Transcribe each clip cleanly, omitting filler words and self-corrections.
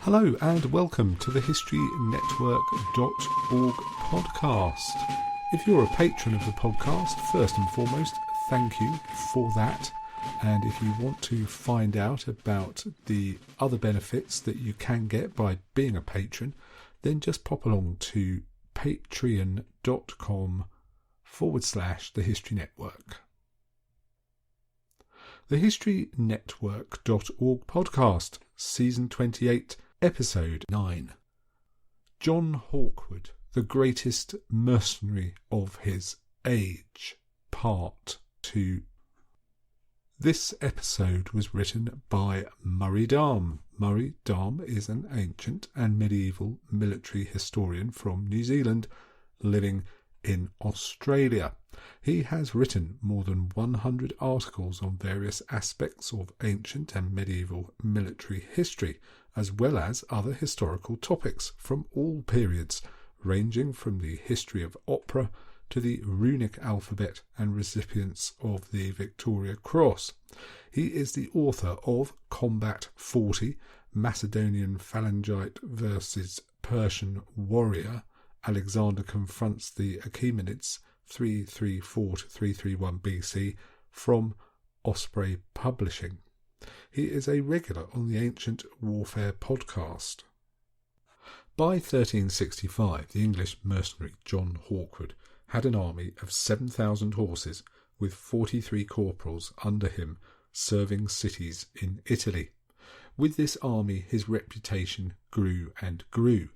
Hello and welcome to the HistoryNetwork.org podcast. If you're a patron of the podcast, first and foremost, thank you for that. And if you want to find out about the other benefits that you can get by being a patron, then just pop along to patreon.com/The History Network. The HistoryNetwork.org podcast, Season 28, Episode 9. John Hawkwood, the greatest mercenary of his age, Part 2. This episode was written by Murray Darm. Murray Darm is an ancient and medieval military historian from New Zealand, living in Australia. He has written more than 100 articles on various aspects of ancient and medieval military history, as well as other historical topics from all periods, ranging from the history of opera to the runic alphabet and recipients of the Victoria Cross. He is the author of Combat 40, Macedonian Phalangite versus Persian Warrior. Alexander confronts the Achaemenids 334 to 331 BC from Osprey Publishing. He is a regular on the Ancient Warfare podcast. By 1365, the English mercenary John Hawkwood had an army of 7,000 horses with 43 corporals under him serving cities in Italy. With this army his reputation grew and grew.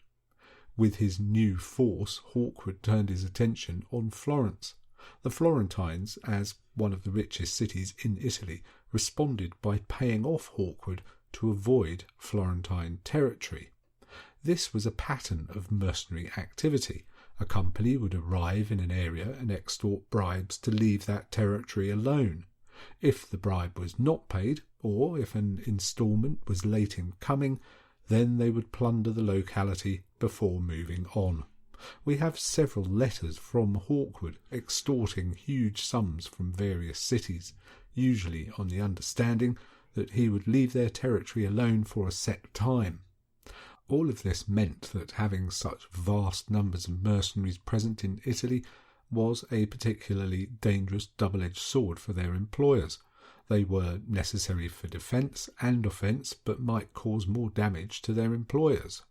With his new force, Hawkwood turned his attention on Florence. The Florentines, as one of the richest cities in Italy, responded by paying off Hawkwood to avoid Florentine territory. This was a pattern of mercenary activity. A company would arrive in an area and extort bribes to leave that territory alone. If the bribe was not paid, or if an instalment was late in coming, then they would plunder the locality before moving on. We have several letters from Hawkwood extorting huge sums from various cities, usually on the understanding that he would leave their territory alone for a set time. All of this meant that having such vast numbers of mercenaries present in Italy was a particularly dangerous double-edged sword for their employers. They were necessary for defence and offence, but might cause more damage to their employers.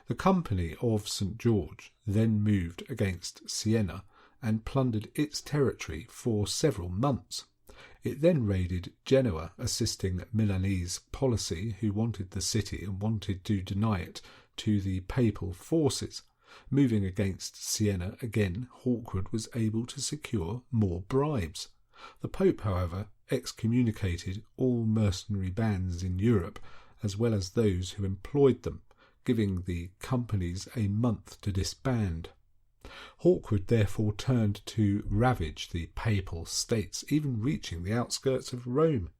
The Company of St. George then moved against Siena and plundered its territory for several months. It then raided Genoa, assisting Milanese policy who wanted the city and wanted to deny it to the papal forces. Moving against Siena again, Hawkwood was able to secure more bribes. The Pope, however, excommunicated all mercenary bands in Europe, as well as those who employed them, giving the companies a month to disband. Hawkwood therefore turned to ravage the papal states, even reaching the outskirts of Rome.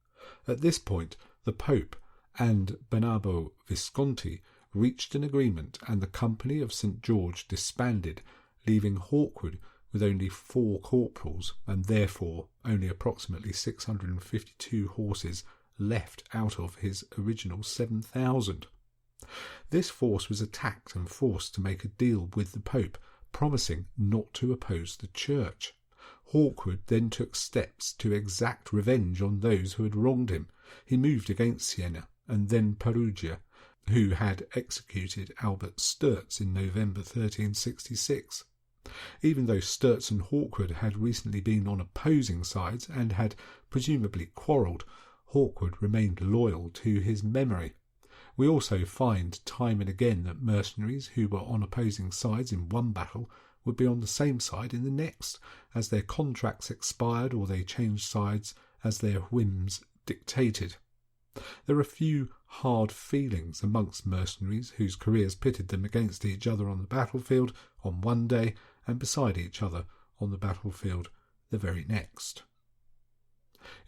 At this point, the Pope and Bernabo Visconti reached an agreement, and the Company of St. George disbanded, leaving Hawkwood with only 4 corporals and therefore only approximately 652 horses left out of his original 7,000. This force was attacked and forced to make a deal with the Pope, promising not to oppose the Church. Hawkwood then took steps to exact revenge on those who had wronged him. He moved against Siena and then Perugia, who had executed Albert Sturz in November 1366. Even though Sturz and Hawkwood had recently been on opposing sides and had presumably quarrelled, Hawkwood remained loyal to his memory. We also find time and again that mercenaries who were on opposing sides in one battle would be on the same side in the next, as their contracts expired or they changed sides as their whims dictated. There are few hard feelings amongst mercenaries whose careers pitted them against each other on the battlefield on one day and beside each other on the battlefield the very next.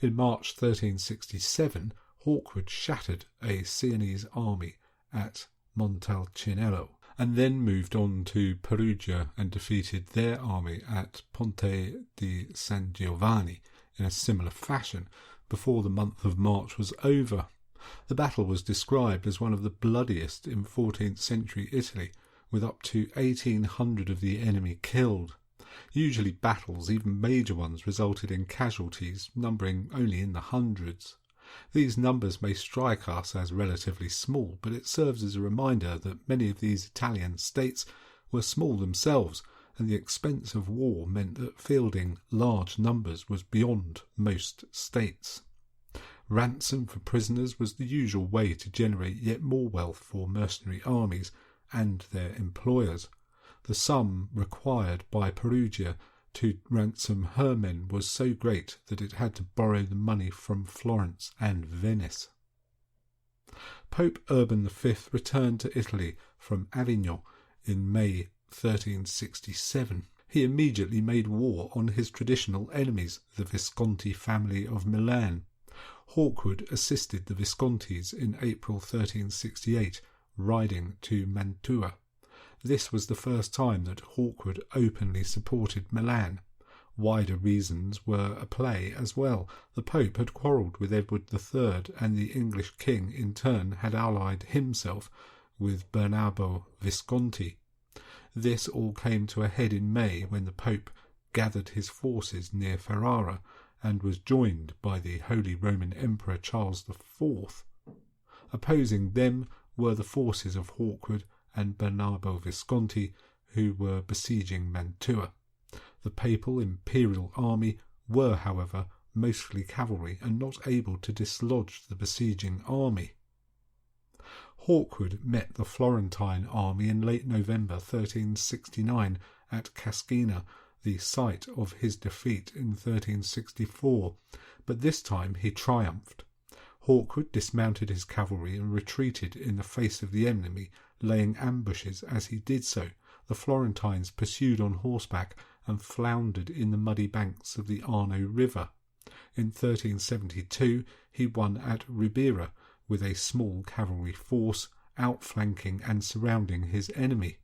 In March 1367, Hawkwood shattered a Sienese army at Montalcinello, and then moved on to Perugia and defeated their army at Ponte di San Giovanni in a similar fashion before the month of March was over. The battle was described as one of the bloodiest in 14th century Italy, with up to 1,800 of the enemy killed. Usually battles, even major ones, resulted in casualties numbering only in the hundreds. These numbers may strike us as relatively small, but it serves as a reminder that many of these Italian states were small themselves, and the expense of war meant that fielding large numbers was beyond most states. Ransom for prisoners was the usual way to generate yet more wealth for mercenary armies and their employers. The sum required by Perugia to ransom her men was so great that it had to borrow the money from Florence and Venice. Pope Urban V returned to Italy from Avignon in May 1367. He immediately made war on his traditional enemies, the Visconti family of Milan. Hawkwood assisted the Viscontis in April 1368, riding to Mantua. This was the first time that Hawkwood openly supported Milan. Wider reasons were at play as well. The Pope had quarrelled with Edward III, and the English king in turn had allied himself with Bernardo Visconti. This all came to a head in May when the Pope gathered his forces near Ferrara and was joined by the Holy Roman Emperor Charles IV. Opposing them were the forces of Hawkwood and Bernardo Visconti, who were besieging Mantua. The papal imperial army were, however, mostly cavalry and not able to dislodge the besieging army. Hawkwood met the Florentine army in late November 1369 at Cascina, the site of his defeat in 1364, but this time he triumphed. Hawkwood dismounted his cavalry and retreated in the face of the enemy, laying ambushes as he did so. The Florentines pursued on horseback and floundered in the muddy banks of the Arno River. In 1372 he won at Ribera with a small cavalry force, outflanking and surrounding his enemy.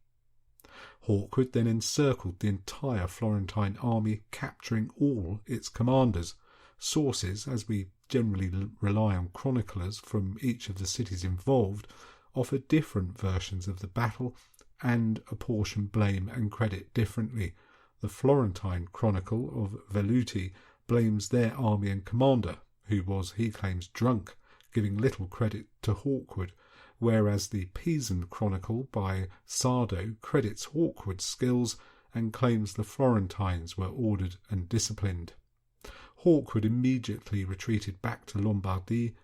Hawkwood then encircled the entire Florentine army, capturing all its commanders. Sources, as we generally rely on chroniclers from each of the cities involved, offer different versions of the battle and apportion blame and credit differently. The Florentine Chronicle of Velluti blames their army and commander, who was, he claims, drunk, giving little credit to Hawkwood, whereas the Pisan Chronicle by Sardo credits Hawkwood's skills and claims the Florentines were ordered and disciplined. Hawkwood immediately retreated back to Lombardy.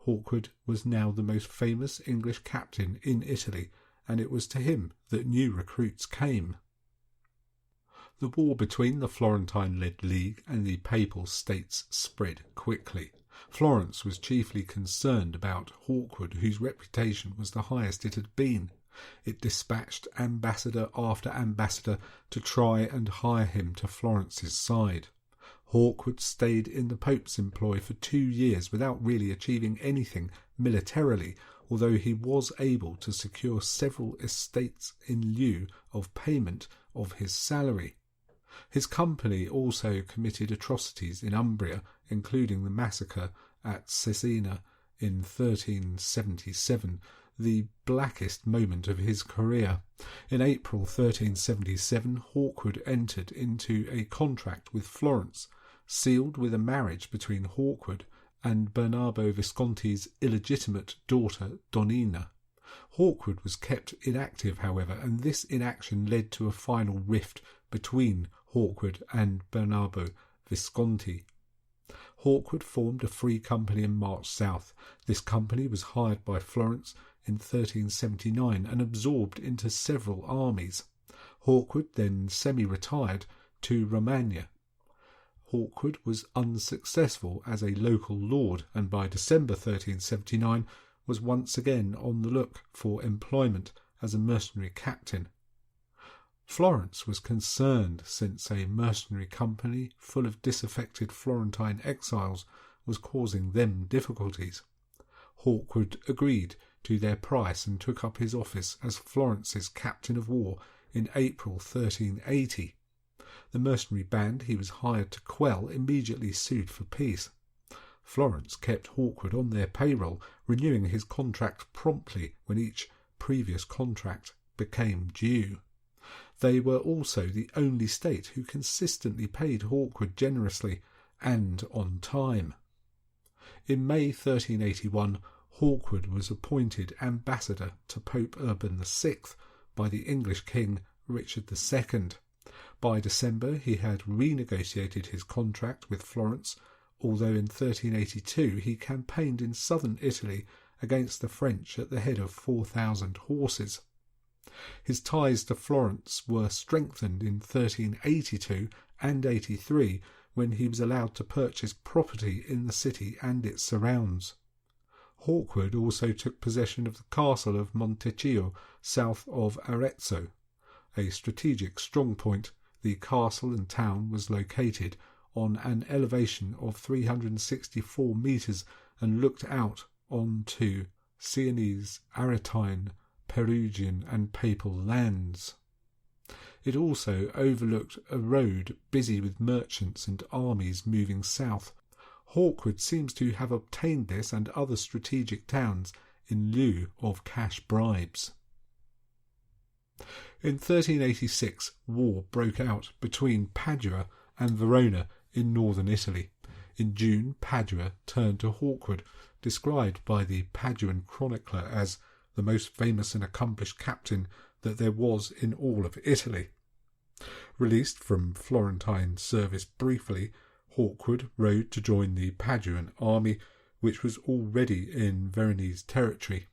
Hawkwood was now the most famous English captain in Italy, and it was to him that new recruits came. The war between the Florentine-led League and the Papal States spread quickly. Florence was chiefly concerned about Hawkwood, whose reputation was the highest it had been. It dispatched ambassador after ambassador to try and hire him to Florence's side. Hawkwood stayed in the Pope's employ for 2 years without really achieving anything militarily, although he was able to secure several estates in lieu of payment of his salary. His company also committed atrocities in Umbria, including the massacre at Cesena in 1377, the blackest moment of his career. In April 1377, Hawkwood entered into a contract with Florence, sealed with a marriage between Hawkwood and Bernardo Visconti's illegitimate daughter Donina. Hawkwood was kept inactive, however, and this inaction led to a final rift between Hawkwood and Bernardo Visconti. Hawkwood formed a free company and marched south. This company was hired by Florence in 1379 and absorbed into several armies. Hawkwood then semi-retired to Romagna. Hawkwood was unsuccessful as a local lord, and by December 1379 was once again on the look for employment as a mercenary captain. Florence was concerned, since a mercenary company full of disaffected Florentine exiles was causing them difficulties. Hawkwood agreed to their price and took up his office as Florence's captain of war in April 1380. The mercenary band he was hired to quell immediately sued for peace. Florence kept Hawkwood on their payroll, renewing his contract promptly when each previous contract became due. They were also the only state who consistently paid Hawkwood generously and on time. In May 1381, Hawkwood was appointed ambassador to Pope Urban VI by the English king Richard II. By December he had renegotiated his contract with Florence, although in 1382 he campaigned in southern Italy against the French at the head of 4,000 horses. His ties to Florence were strengthened in 1382 and 83 when he was allowed to purchase property in the city and its surrounds. Hawkwood also took possession of the castle of Montecchio south of Arezzo. A strategic strongpoint, the castle and town was located on an elevation of 364 metres and looked out onto Sienese, Aretine, Perugian and Papal lands. It also overlooked a road busy with merchants and armies moving south. Hawkwood seems to have obtained this and other strategic towns in lieu of cash bribes. In 1386, war broke out between Padua and Verona in northern Italy. In June, Padua turned to Hawkwood, described by the Paduan chronicler as the most famous and accomplished captain that there was in all of Italy. Released from Florentine service briefly, Hawkwood rode to join the Paduan army, which was already in Veronese territory.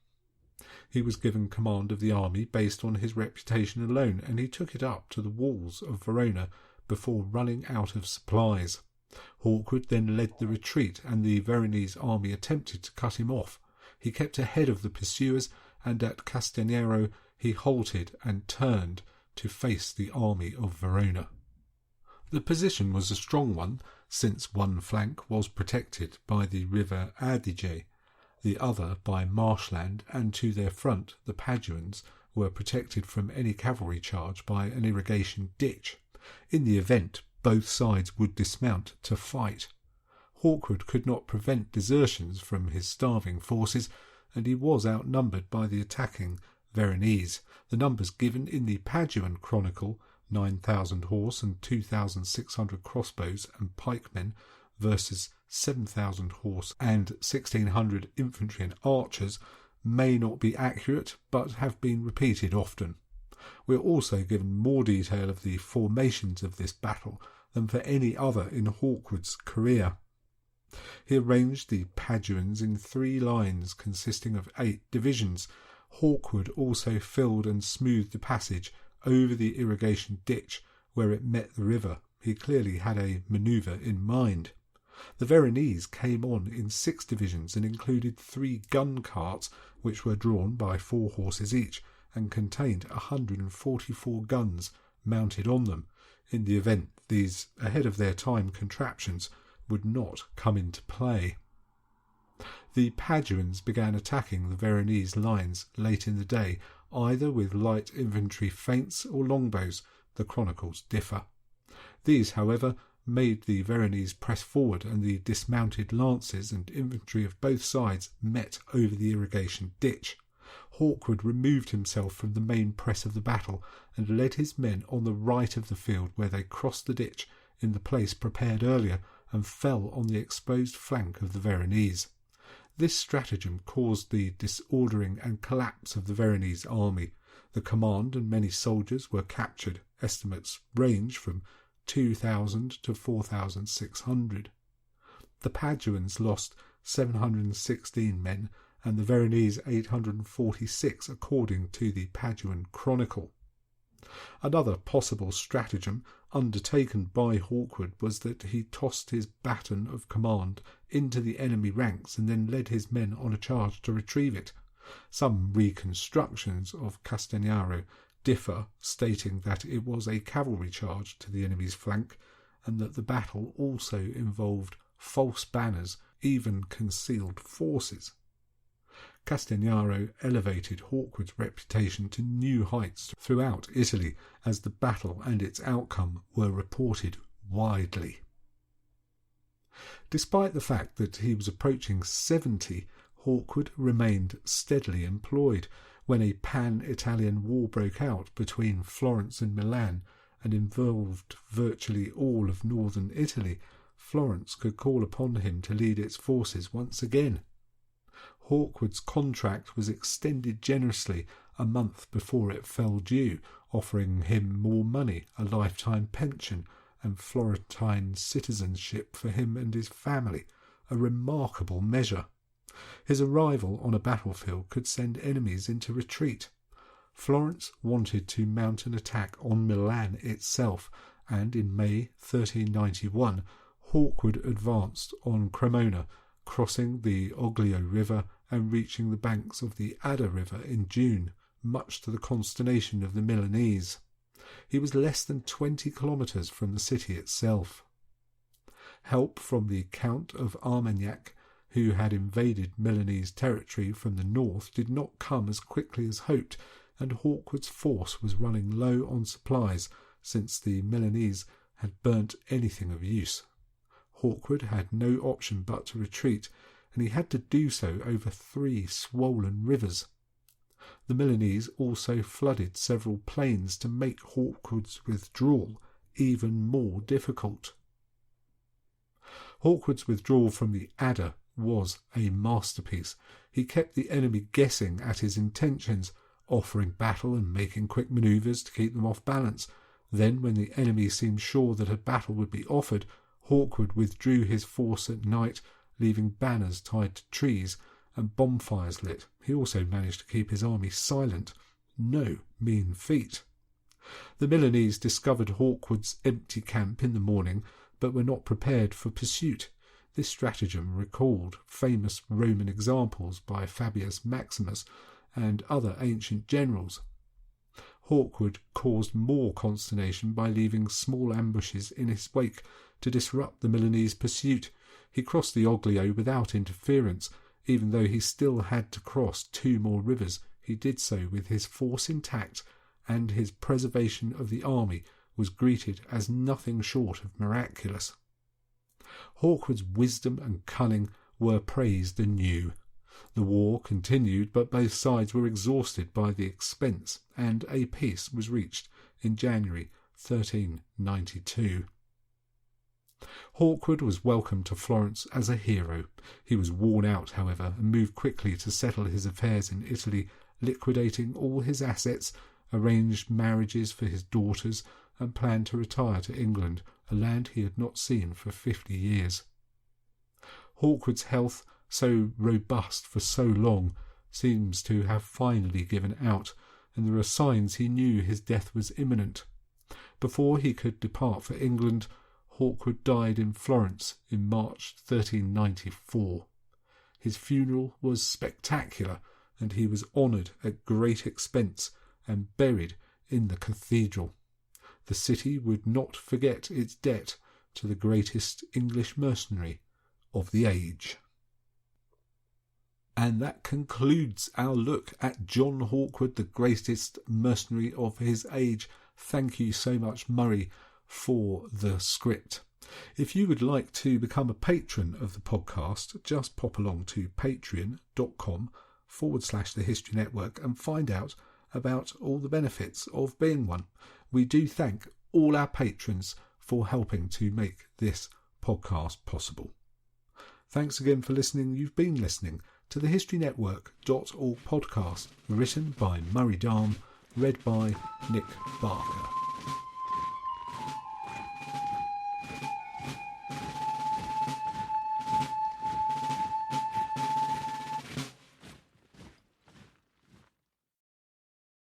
He was given command of the army based on his reputation alone, and he took it up to the walls of Verona before running out of supplies. Hawkwood then led the retreat, and the Veronese army attempted to cut him off. He kept ahead of the pursuers, and at Castignano he halted and turned to face the army of Verona. The position was a strong one, since one flank was protected by the river Adige, the other by marshland, and to their front the Paduans were protected from any cavalry charge by an irrigation ditch. In the event, both sides would dismount to fight. Hawkwood could not prevent desertions from his starving forces, and he was outnumbered by the attacking Veronese. The numbers given in the Paduan Chronicle, 9,000 horse and 2,600 crossbows and pikemen, versus 7,000 horse and 1,600 infantry and archers, may not be accurate, but have been repeated often. We are also given more detail of the formations of this battle than for any other in Hawkwood's career. He arranged the Paduans in 3 lines consisting of 8 divisions. Hawkwood also filled and smoothed the passage over the irrigation ditch where it met the river. He clearly had a manoeuvre in mind. The Veronese came on in 6 divisions and included 3 gun carts which were drawn by 4 horses each and contained 144 guns mounted on them, in the event these ahead-of-their-time contraptions would not come into play. The Paduans began attacking the Veronese lines late in the day, either with light infantry feints or longbows. The chronicles differ. These, however, made the Veronese press forward, and the dismounted lances and infantry of both sides met over the irrigation ditch. Hawkwood removed himself from the main press of the battle and led his men on the right of the field, where they crossed the ditch in the place prepared earlier and fell on the exposed flank of the Veronese. This stratagem caused the disordering and collapse of the Veronese army. The command and many soldiers were captured. Estimates range from 2,000 to 4,600. The Paduans lost 716 men and the Veronese 846, according to the Paduan Chronicle. Another possible stratagem undertaken by Hawkwood was that he tossed his baton of command into the enemy ranks and then led his men on a charge to retrieve it. Some reconstructions of Castignano differ, stating that it was a cavalry charge to the enemy's flank and that the battle also involved false banners, even concealed forces. Castignano elevated Hawkwood's reputation to new heights throughout Italy as the battle and its outcome were reported widely. Despite the fact that he was approaching 70, Hawkwood remained steadily employed. When a pan-Italian war broke out between Florence and Milan and involved virtually all of northern Italy, Florence could call upon him to lead its forces once again. Hawkwood's contract was extended generously a month before it fell due, offering him more money, a lifetime pension, and Florentine citizenship for him and his family, a remarkable measure. His arrival on a battlefield could send enemies into retreat. Florence wanted to mount an attack on Milan itself, and in May 1391 Hawkwood advanced on Cremona, crossing the Oglio River and reaching the banks of the Adda River in June, much to the consternation of the Milanese. He was less than 20 kilometres from the city itself. Help from the Count of Armagnac, who had invaded Milanese territory from the north, did not come as quickly as hoped, and Hawkwood's force was running low on supplies since the Milanese had burnt anything of use. Hawkwood had no option but to retreat, and he had to do so over 3 swollen rivers. The Milanese also flooded several plains to make Hawkwood's withdrawal even more difficult. Hawkwood's withdrawal from the Adda was a masterpiece. He kept the enemy guessing at his intentions, offering battle and making quick manoeuvres to keep them off balance. Then, when the enemy seemed sure that a battle would be offered, Hawkwood withdrew his force at night, leaving banners tied to trees and bonfires lit. He also managed to keep his army silent. No mean feat. The Milanese discovered Hawkwood's empty camp in the morning, but were not prepared for pursuit. This stratagem recalled famous Roman examples by Fabius Maximus and other ancient generals. Hawkwood caused more consternation by leaving small ambushes in his wake to disrupt the Milanese pursuit. He crossed the Oglio without interference. Even though he still had to cross 2 more rivers, he did so with his force intact, and his preservation of the army was greeted as nothing short of miraculous. Hawkwood's wisdom and cunning were praised anew. The war continued, but both sides were exhausted by the expense, and a peace was reached in January 1392. Hawkwood was welcomed to Florence as a hero. He was worn out, however, and moved quickly to settle his affairs in Italy, liquidating all his assets, arranged marriages for his daughters, and planned to retire to England, a land he had not seen for 50 years. Hawkwood's health, so robust for so long, seems to have finally given out, and there are signs he knew his death was imminent. Before he could depart for England, Hawkwood died in Florence in March 1394. His funeral was spectacular, and he was honoured at great expense and buried in the cathedral. The city would not forget its debt to the greatest English mercenary of the age. And that concludes our look at John Hawkwood, the greatest mercenary of his age. Thank you so much, Murray, for the script. If you would like to become a patron of the podcast, just pop along to patreon.com/The History Network and find out about all the benefits of being one. We do thank all our patrons for helping to make this podcast possible. Thanks again for listening. You've been listening to the HistoryNetwork.org podcast, written by Murray Darm, read by Nick Barker.